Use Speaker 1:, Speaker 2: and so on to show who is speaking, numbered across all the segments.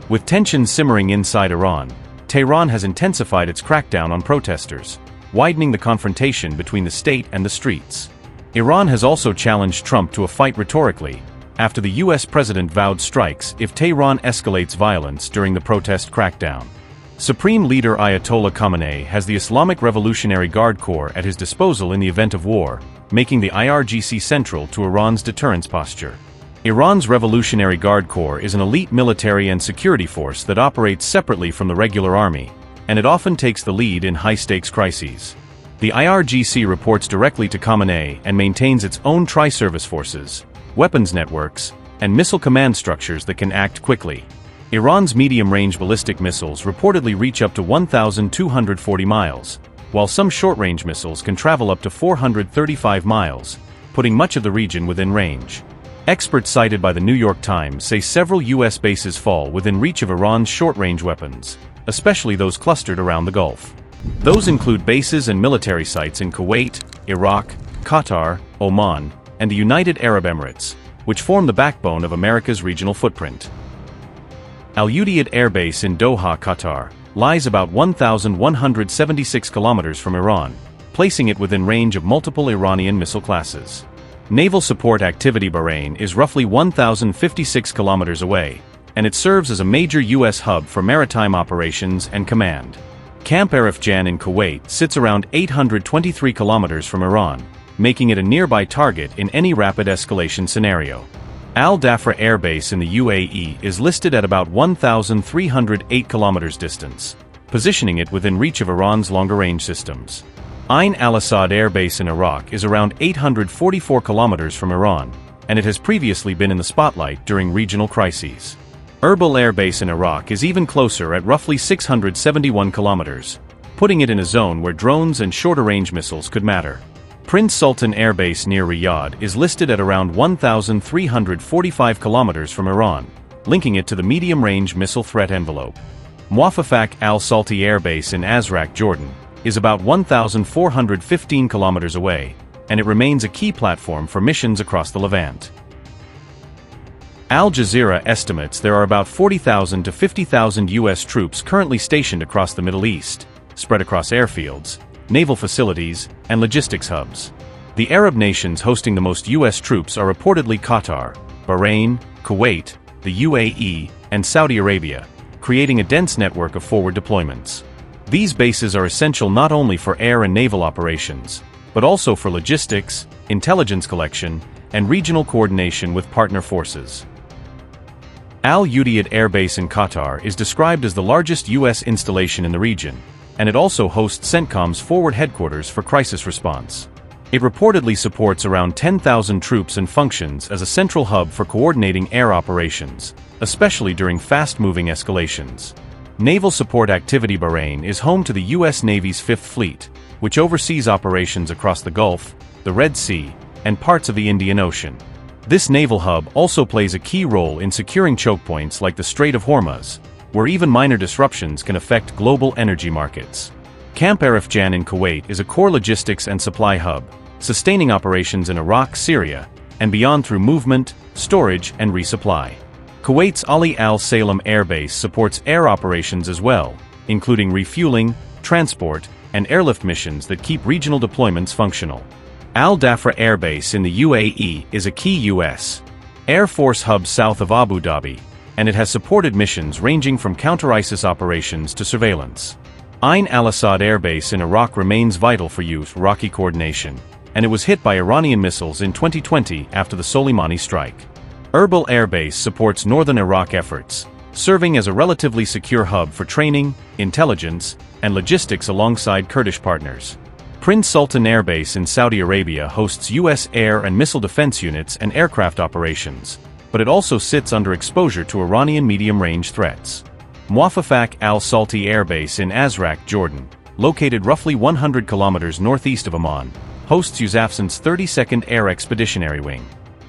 Speaker 1: With tensions simmering inside Iran, Tehran has intensified its crackdown on protesters, widening the confrontation between the state and the streets. Iran has also challenged Trump to a fight rhetorically, after the US president vowed strikes if Tehran escalates violence during the protest crackdown. Supreme Leader Ayatollah Khamenei has the Islamic Revolutionary Guard Corps at his disposal in the event of war, making the IRGC central to Iran's deterrence posture. Iran's Revolutionary Guard Corps is an elite military and security force that operates separately from the regular army, and it often takes the lead in high-stakes crises. The IRGC reports directly to Khamenei and maintains its own tri-service forces, weapons networks, and missile command structures that can act quickly. Iran's medium-range ballistic missiles reportedly reach up to 1,240 miles, while some short-range missiles can travel up to 435 miles, putting much of the region within range. Experts cited by the New York Times say several U.S. bases fall within reach of Iran's short-range weapons, especially those clustered around the Gulf. Those include bases and military sites in Kuwait, Iraq, Qatar, Oman, and the United Arab Emirates, which form the backbone of America's regional footprint. Al-Udeid Air Base in Doha, Qatar, lies about 1,176 kilometers from Iran, placing it within range of multiple Iranian missile classes. Naval Support Activity Bahrain is roughly 1,056 kilometers away, and it serves as a major U.S. hub for maritime operations and command. Camp Arif Jan in Kuwait sits around 823 kilometers from Iran, making it a nearby target in any rapid escalation scenario. Al-Dhafra Air Base in the UAE is listed at about 1,308 kilometers distance, positioning it within reach of Iran's longer-range systems. al-Asad Air Base in Iraq is around 844 kilometers from Iran, and it has previously been in the spotlight during regional crises. Erbil Air Base in Iraq is even closer at roughly 671 kilometers, putting it in a zone where drones and shorter-range missiles could matter. Prince Sultan Air Base near Riyadh is listed at around 1,345 kilometers from Iran, linking it to the medium-range missile threat envelope. Muwaffaq al-Salti Air Base in Azraq, Jordan, is about 1,415 kilometers away, and it remains a key platform for missions across the Levant. Al Jazeera estimates there are about 40,000 to 50,000 U.S. troops currently stationed across the Middle East, spread across airfields, naval facilities, and logistics hubs. The Arab nations hosting the most U.S. troops are reportedly Qatar, Bahrain, Kuwait, the UAE, and Saudi Arabia, creating a dense network of forward deployments. These bases are essential not only for air and naval operations, but also for logistics, intelligence collection, and regional coordination with partner forces. Al-Udeid Air Base in Qatar is described as the largest U.S. installation in the region, and it also hosts CENTCOM's forward headquarters for crisis response. It reportedly supports around 10,000 troops and functions as a central hub for coordinating air operations, especially during fast-moving escalations. Naval Support Activity Bahrain is home to the U.S. Navy's Fifth Fleet, which oversees operations across the Gulf, the Red Sea, and parts of the Indian Ocean. This naval hub also plays a key role in securing choke points like the Strait of Hormuz, where even minor disruptions can affect global energy markets. Camp Arif Jan in Kuwait is a core logistics and supply hub, sustaining operations in Iraq, Syria, and beyond through movement, storage, and resupply. Kuwait's Ali Al Salem Air Base supports air operations as well, including refueling, transport, and airlift missions that keep regional deployments functional. Al-Dhafra Air Base in the UAE is a key U.S. Air Force hub south of Abu Dhabi, and it has supported missions ranging from counter-ISIS operations to surveillance. Ain al-Asad Air Base in Iraq remains vital for U.S.-Iraqi coordination, and it was hit by Iranian missiles in 2020 after the Soleimani strike. Erbil Air Base supports northern Iraq efforts, serving as a relatively secure hub for training, intelligence, and logistics alongside Kurdish partners. Prince Sultan Air Base in Saudi Arabia hosts U.S. air and missile defense units and aircraft operations, but it also sits under exposure to Iranian medium-range threats. Muwaffaq al-Salti Air Base in Azraq, Jordan, located roughly 100 kilometers northeast of Amman, hosts USAF's 32nd Air Expeditionary Wing.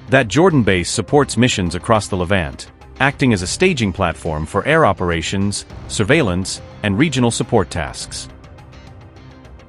Speaker 1: That Jordan base supports missions across the Levant, acting as a staging platform for air operations, surveillance, and regional support tasks.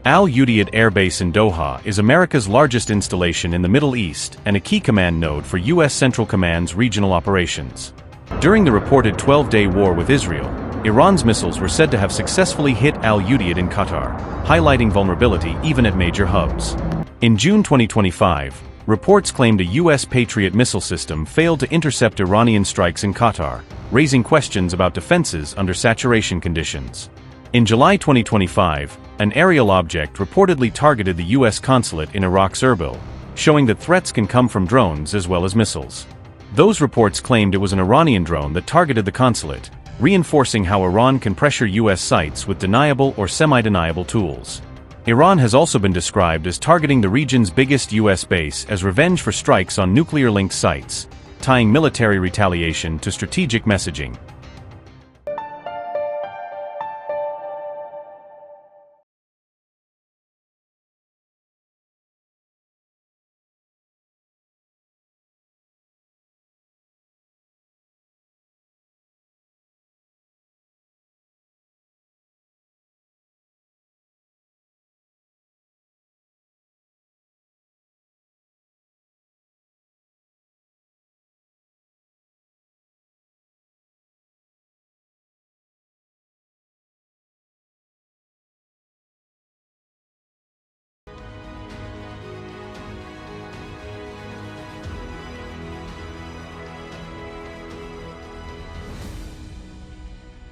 Speaker 1: Al-Udeid Air Base in Doha is America's largest installation in the Middle East and a key command node for U.S. Central Command's regional operations. During the reported 12-day war with Israel, Iran's missiles were said to have successfully hit al-Udeid in Qatar, highlighting vulnerability even at major hubs. In June 2025, reports claimed a U.S. Patriot missile system failed to intercept Iranian strikes in Qatar, raising questions about defenses under saturation conditions. In July 2025, an aerial object reportedly targeted the U.S. consulate in Iraq's Erbil, showing that threats can come from drones as well as missiles. Those reports claimed it was an Iranian drone that targeted the consulate, reinforcing how Iran can pressure U.S. sites with deniable or semi-deniable tools. Iran has also been described as targeting the region's biggest U.S. base as revenge for strikes on nuclear-linked sites, tying military retaliation to strategic messaging.